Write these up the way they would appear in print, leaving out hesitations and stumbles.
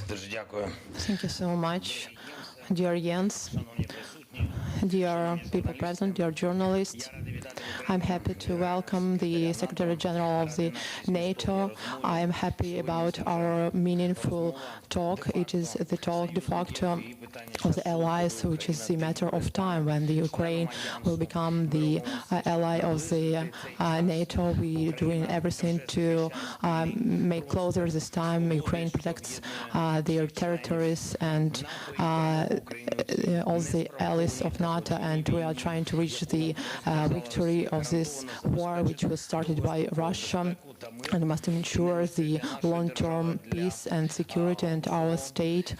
Thank you so much, dear Jens, dear people present, dear journalists. I'm happy to welcome the Secretary General of the NATO. I am happy about our meaningful talk. It is the talk de facto of the Allies, which is a matter of time when the Ukraine will become the ally of the NATO. We are doing everything to make closer this time. Ukraine protects their territories and all the allies of NATO, and we are trying to reach the victory of this war, which was started by Russia, and must ensure the long-term peace and security in our state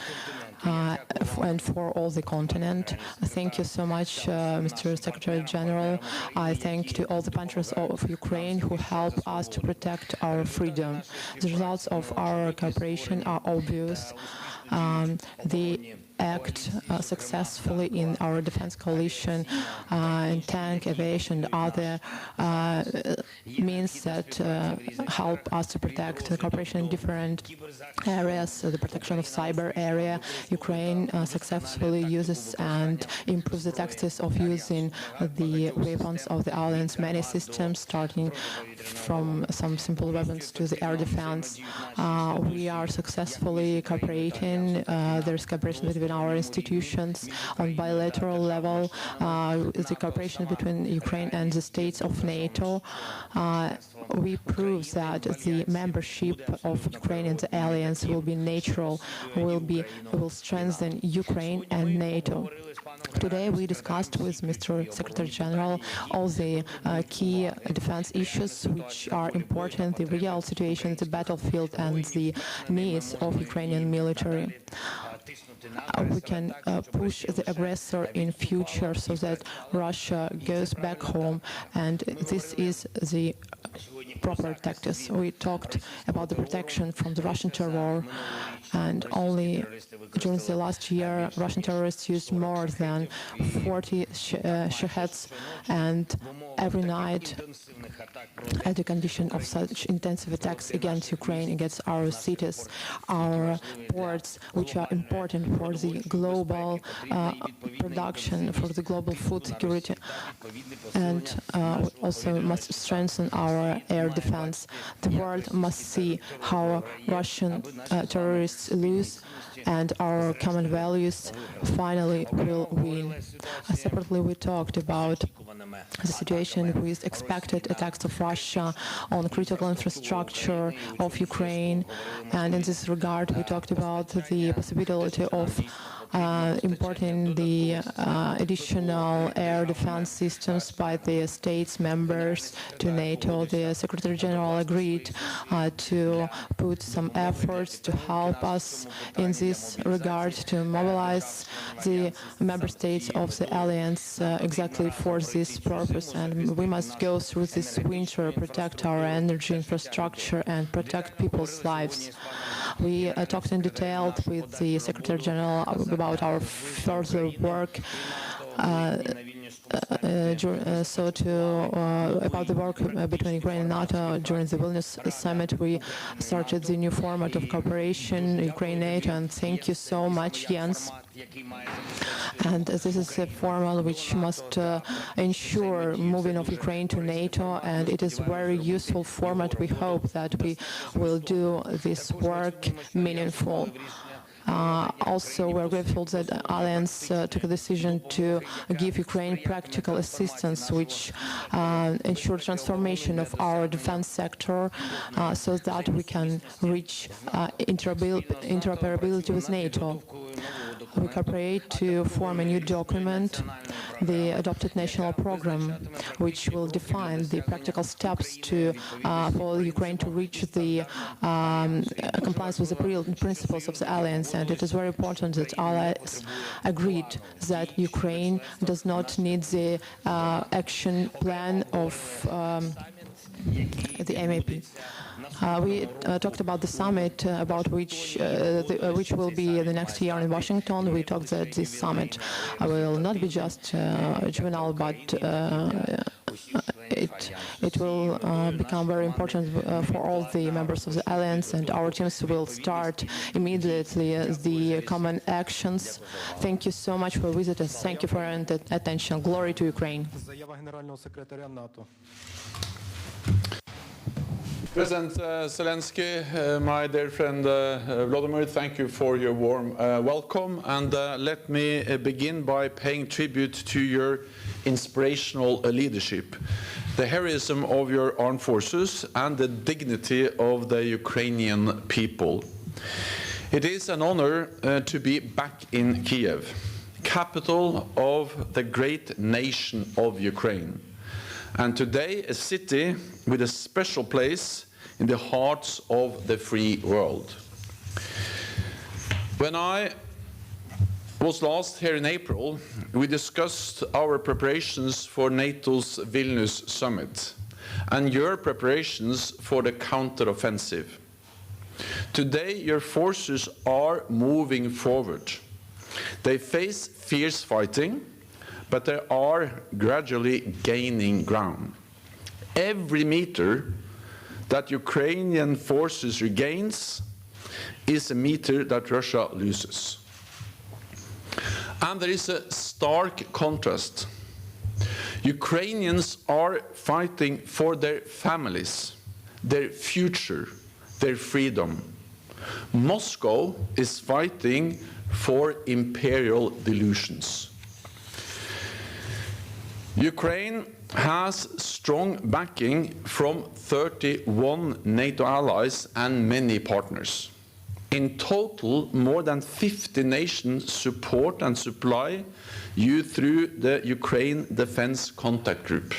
and for all the continent. Thank you so much, Mr. Secretary General. I thank to all the countries of Ukraine who help us to protect our freedom. The results of our cooperation are obvious. They act successfully in our defense coalition in tank, aviation, and other means that help us to protect the cooperation in different areas, the protection of cyber area. Ukraine successfully uses and improves the tactics of using the weapons of the alliance, many systems, starting from some simple weapons to the air defense. We are successfully cooperating. There's cooperation between our institutions on bilateral level, the cooperation between Ukraine and the states of NATO. We prove that the membership of Ukraine in the alliance will be natural, will strengthen Ukraine and NATO. Today we discussed with Mr. Secretary General all the key defense issues which are important, the real situation, the battlefield, and the needs of Ukrainian military. We can push the aggressor in future so that Russia goes back home, and this is the proper tactics. We talked about the protection from the Russian terror, and only during the last year Russian terrorists used more than 40 shaheds, and every night at the condition of such intensive attacks against Ukraine, against our cities, our ports, which are important for the global production, for the global food security, and also must strengthen our air defense. The world must see how Russian terrorists lose, and our common values finally will win. Separately, we talked about the situation with expected attacks of Russia on critical infrastructure of Ukraine, and in this regard we talked about the possibility of importing the additional air defense systems by the states members to NATO. The Secretary General agreed to put some efforts to help us in this regard, to mobilize the member states of the alliance exactly for this purpose. And we must go through this winter, protect our energy infrastructure and protect people's lives. We talked in detail with the Secretary General about our further work. About the work between Ukraine and NATO during the Vilnius summit, we started the new format of cooperation, Ukraine-NATO, and thank you so much, Jens. And this is a format which must ensure moving of Ukraine to NATO, and it is a very useful format. We hope that we will do this work meaningful. Also, we're grateful that the Alliance took a decision to give Ukraine practical assistance, which ensure transformation of our defense sector so that we can reach interoperability with NATO. We cooperate to form a new document, the adopted national program, which will define the practical steps for Ukraine to reach the compliance with the principles of the Alliance. And it is very important that allies agreed that Ukraine does not need the action plan of the MAP. We talked about the summit, about which will be the next year in Washington. We talked that this summit will not be just juvenile, but it will become very important for all the members of the alliance, and our teams will start immediately the common actions. Thank you so much for visiting us. Thank you for your attention. Glory to Ukraine. President Zelensky, my dear friend Volodymyr, thank you for your warm welcome, and let me begin by paying tribute to your inspirational leadership, the heroism of your armed forces and the dignity of the Ukrainian people. It is an honor to be back in Kyiv, capital of the great nation of Ukraine, and today a city with a special place in the hearts of the free world. When I was last here in April, we discussed our preparations for NATO's Vilnius summit and your preparations for the counteroffensive. Today, your forces are moving forward. They face fierce fighting, but they are gradually gaining ground. Every meter that Ukrainian forces regains is a meter that Russia loses. And there is a stark contrast. Ukrainians are fighting for their families, their future, their freedom. Moscow is fighting for imperial delusions. Ukraine has strong backing from 31 NATO allies and many partners. In total, more than 50 nations support and supply you through the Ukraine Defense Contact Group.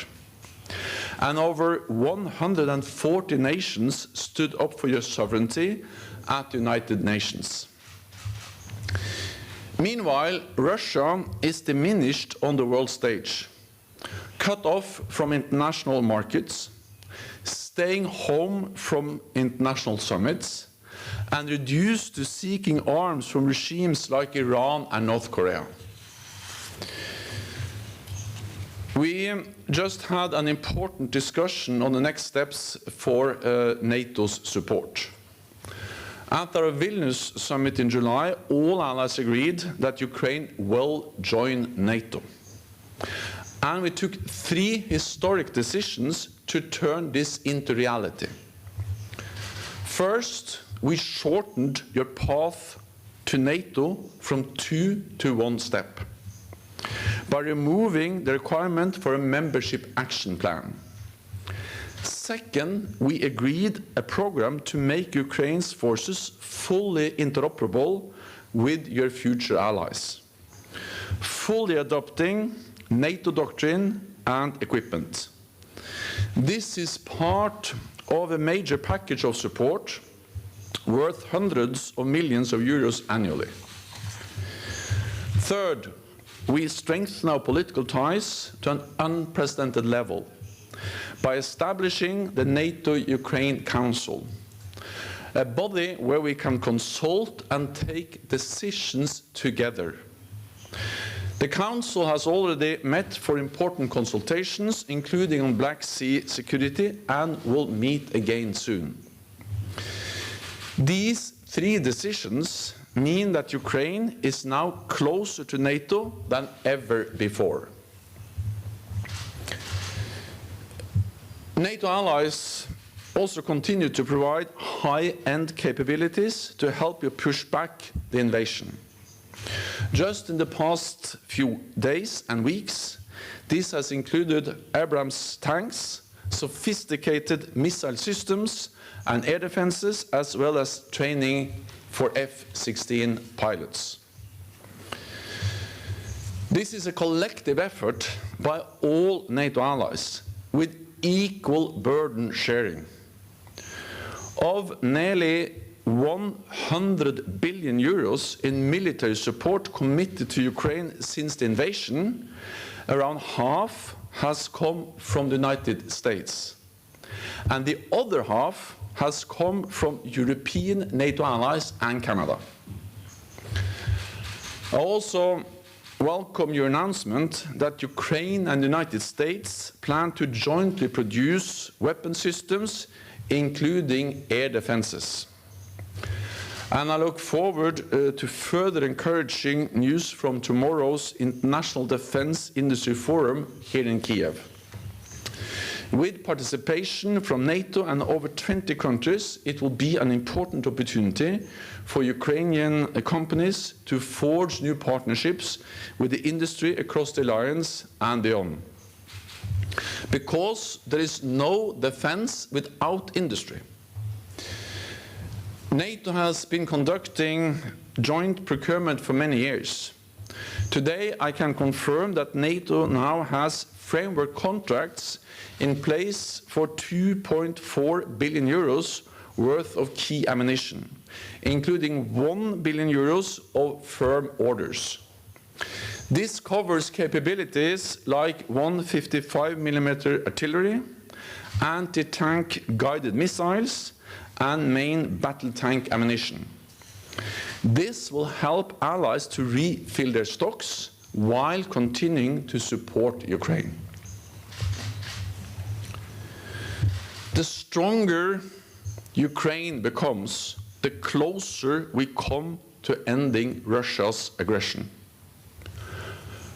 And over 140 nations stood up for your sovereignty at the United Nations. Meanwhile, Russia is diminished on the world stage, cut off from international markets, staying home from international summits, and reduced to seeking arms from regimes like Iran and North Korea. We just had an important discussion on the next steps for NATO's support. At our Vilnius summit in July, all allies agreed that Ukraine will join NATO. And we took 3 historic decisions to turn this into reality. First, we shortened your path to NATO from 2 to 1 step by removing the requirement for a membership action plan. Second, we agreed a program to make Ukraine's forces fully interoperable with your future allies, fully adopting NATO doctrine and equipment. This is part of a major package of support worth hundreds of millions of euros annually. Third, we strengthen our political ties to an unprecedented level by establishing the NATO-Ukraine Council, a body where we can consult and take decisions together. The Council has already met for important consultations, including on Black Sea security, and will meet again soon. These 3 decisions mean that Ukraine is now closer to NATO than ever before. NATO allies also continue to provide high-end capabilities to help you push back the invasion. Just in the past few days and weeks, this has included Abrams tanks, sophisticated missile systems, and air defenses, as well as training for F-16 pilots. This is a collective effort by all NATO allies with equal burden sharing. Of nearly 100 billion euros in military support committed to Ukraine since the invasion, around half has come from the United States. And the other half has come from European NATO allies and Canada. I also welcome your announcement that Ukraine and the United States plan to jointly produce weapon systems, including air defenses. And I look forward to further encouraging news from tomorrow's International Defense Industry Forum here in Kyiv. With participation from NATO and over 20 countries, it will be an important opportunity for Ukrainian companies to forge new partnerships with the industry across the alliance and beyond. Because there is no defense without industry. NATO has been conducting joint procurement for many years. Today, I can confirm that NATO now has framework contracts in place for 2.4 billion euros worth of key ammunition, including 1 billion euros of firm orders. This covers capabilities like 155mm artillery, anti-tank guided missiles, and main battle tank ammunition. This will help allies to refill their stocks while continuing to support Ukraine. The stronger Ukraine becomes, the closer we come to ending Russia's aggression.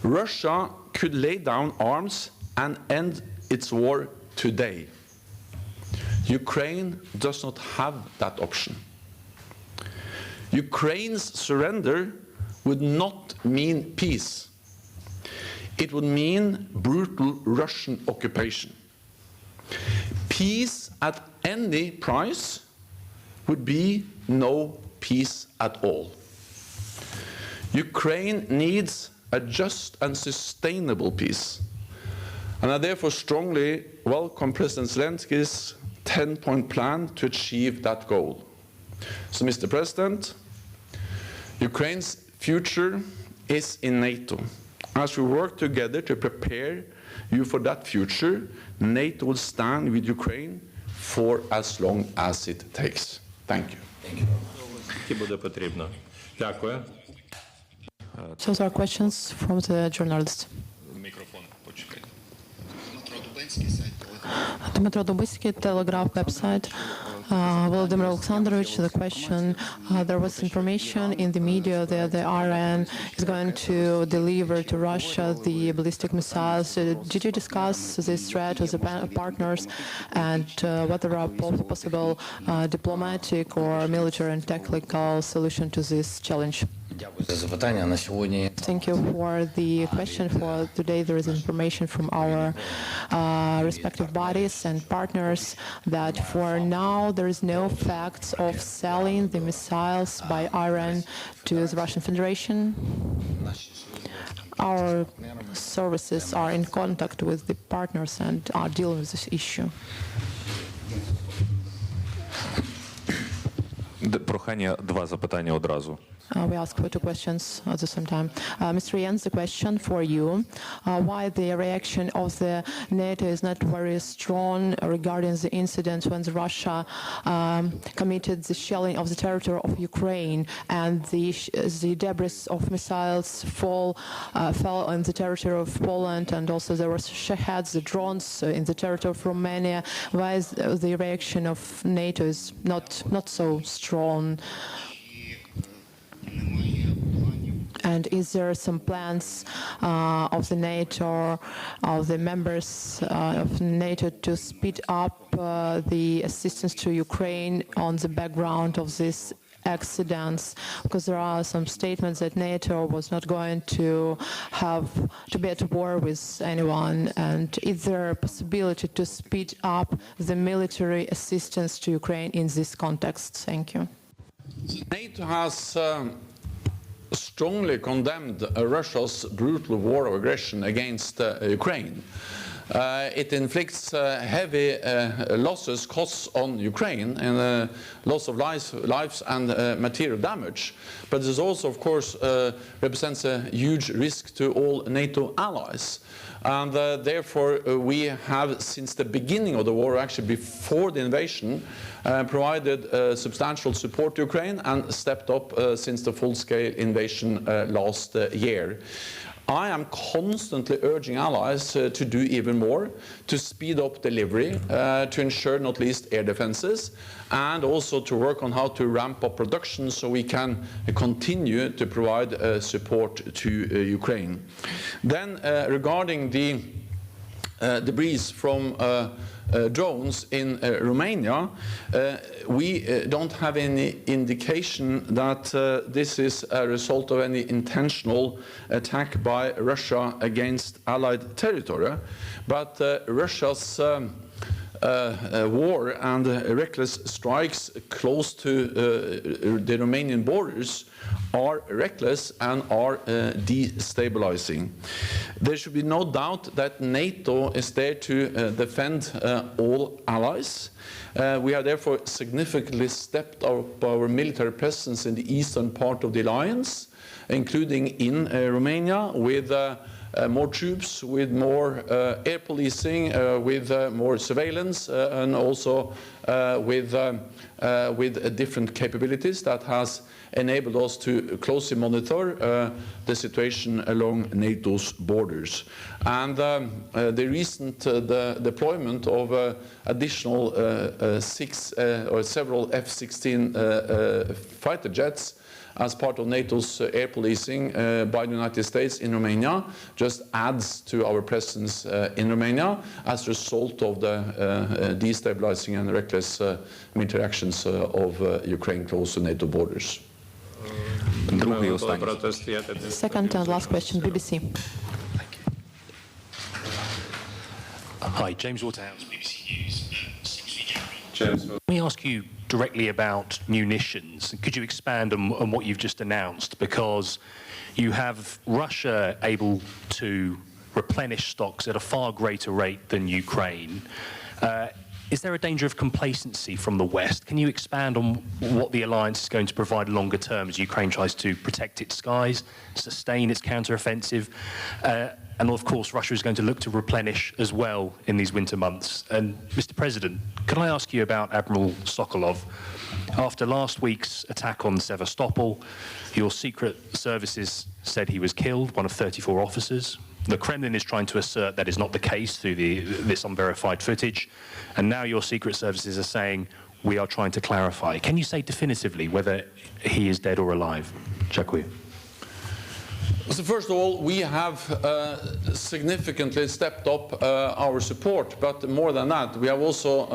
Russia could lay down arms and end its war today. Ukraine does not have that option. Ukraine's surrender would not mean peace. It would mean brutal Russian occupation. Peace at any price would be no peace at all. Ukraine needs a just and sustainable peace. And I therefore strongly welcome President Zelensky's 10-point plan to achieve that goal. So, Mr. President, Ukraine's future is in NATO. As we work together to prepare you for that future, NATO will stand with Ukraine for as long as it takes. Thank you. Those are questions from the journalists. Dmitro Dubisky, Telegraph website. Volodymyr Alexandrovich, the question, there was information in the media that the Iran is going to deliver to Russia the ballistic missiles. Did you discuss this threat with the partners, and what are possible diplomatic or military and technical solution to this challenge? Thank you for the question. For today, there is information from our respective bodies and partners that for now there is no facts of selling the missiles by Iran to the Russian Federation. Our services are in contact with the partners and are dealing with this issue. Прохання два запитання одразу. We ask for two questions at the same time. Mr. Jens, the question for you. Why the reaction of the NATO is not very strong regarding the incident when Russia committed the shelling of the territory of Ukraine and the debris of missiles fell on the territory of Poland, and also there were Shaheeds, the drones in the territory of Romania. Why is the reaction of NATO is not so strong? And is there some plans of the NATO, of the members of NATO, to speed up the assistance to Ukraine on the background of these accidents? Because there are some statements that NATO was not going to be at war with anyone. And is there a possibility to speed up the military assistance to Ukraine in this context? Thank you. NATO has strongly condemned Russia's brutal war of aggression against Ukraine. It inflicts heavy losses, costs on Ukraine, and loss of lives and material damage. But this also, of course, represents a huge risk to all NATO allies. And therefore, we have, since the beginning of the war, actually before the invasion, provided substantial support to Ukraine and stepped up since the full-scale invasion last year. I am constantly urging allies to do even more, to speed up delivery, to ensure not least air defenses, and also to work on how to ramp up production so we can continue to provide support to Ukraine. Then regarding the debris from drones in Romania, we don't have any indication that this is a result of any intentional attack by Russia against Allied territory, but Russia's war and reckless strikes close to the Romanian borders are reckless and are destabilizing. There should be no doubt that NATO is there to defend all allies. We have therefore significantly stepped up our military presence in the eastern part of the alliance, including in Romania, with more troops, with more air policing, with more surveillance, and also with different capabilities that has enabled us to closely monitor the situation along NATO's borders. And the recent deployment of additional several F-16 fighter jets as part of NATO's air policing by the United States in Romania just adds to our presence in Romania as a result of the destabilizing and reckless military actions of Ukraine close to NATO borders. Second and last question, BBC. Hi, James Waterhouse, BBC News. James, let me ask you directly about munitions. Could you expand on what you've just announced? Because you have Russia able to replenish stocks at a far greater rate than Ukraine. Is there a danger of complacency from the West? Can you expand on what the alliance is going to provide longer term as Ukraine tries to protect its skies, sustain its counteroffensive? And of course, Russia is going to look to replenish as well in these winter months. And Mr. President, can I ask you about Admiral Sokolov? After last week's attack on Sevastopol, your secret services said he was killed, one of 34 officers. The Kremlin is trying to assert that is not the case through this unverified footage. And now your secret services are saying, we are trying to clarify. Can you say definitively whether he is dead or alive? Dziękuję. So first of all, we have significantly stepped up our support, but more than that, we have also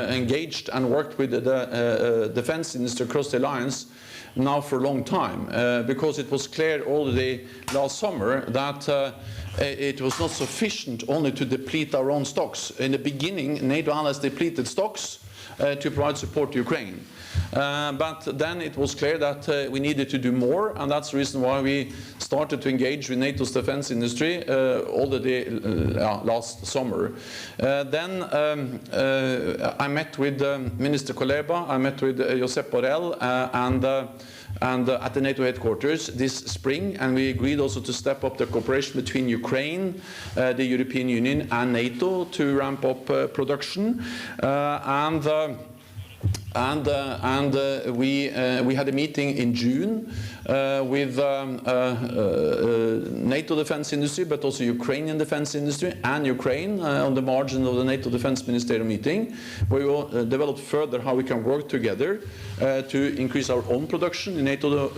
engaged and worked with the defense industry across the alliance now for a long time, because it was clear already last summer that it was not sufficient only to deplete our own stocks. In the beginning, NATO allies depleted stocks to provide support to Ukraine. But then it was clear that we needed to do more, and that's the reason why we started to engage with NATO's defense industry already last summer. Then I met with Minister Kuleba, I met with Josep Borrell and at the NATO headquarters this spring, and we agreed also to step up the cooperation between Ukraine, the European Union and NATO to ramp up production. We had a meeting in June with NATO defense industry, but also Ukrainian defense industry and Ukraine on the margin of the NATO defense ministerial meeting, where we will develop further how we can work together to increase our own production in NATO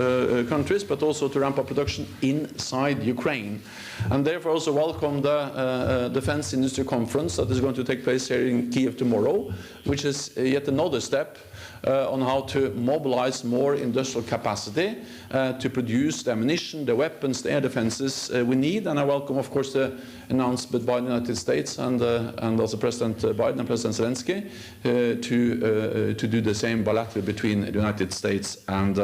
countries, but also to ramp up production inside Ukraine. And therefore also welcome the defense industry conference that is going to take place here in Kyiv tomorrow, which is yet another step on how to mobilize more industrial capacity to produce the ammunition, the weapons, the air defenses we need. And I welcome, of course, the announcement by the United States and also President Biden and President Zelensky to do the same bilaterally between the United States and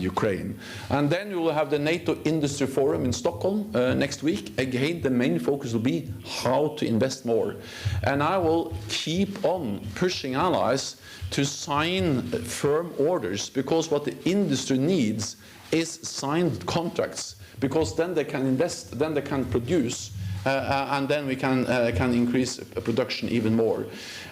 Ukraine. And then we will have the NATO Industry Forum in Stockholm next week. Again, the main focus will be how to invest more. And I will keep on pushing allies to sign firm orders, because what the industry needs is signed contracts, because then they can invest, then they can produce, and then we can increase production even more.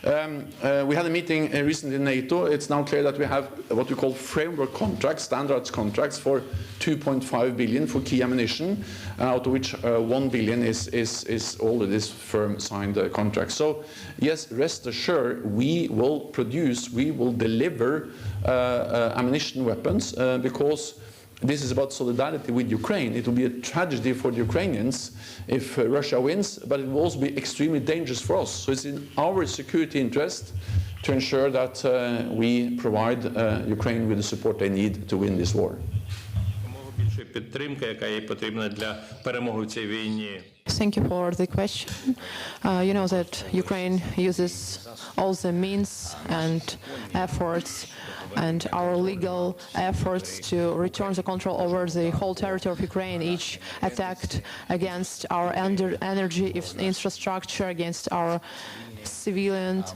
We had a meeting recently in NATO. It's now clear that we have what we call framework contracts, standards contracts for 2.5 billion for key ammunition, out of which 1 billion is all of this firm signed contract. So yes, rest assured, we will produce, we will deliver ammunition weapons because this is about solidarity with Ukraine. It will be a tragedy for the Ukrainians if Russia wins, but it will also be extremely dangerous for us. So it's in our security interest to ensure that we provide Ukraine with the support they need to win this war. Thank you for the question. You know that Ukraine uses all the means and efforts and our legal efforts to return the control over the whole territory of Ukraine, each attack against our energy infrastructure, against our civilians,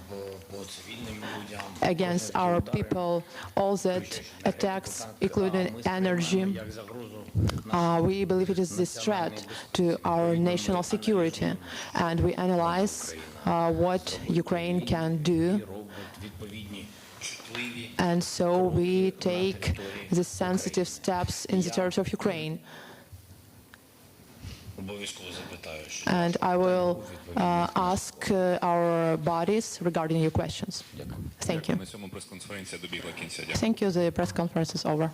against our people, all that attacks, including energy. We believe it is this threat to our national security, and we analyze what Ukraine can do. And so we take the sensitive steps in the territory of Ukraine. And I will ask our bodies regarding your questions. Thank you. Thank you. The press conference is over.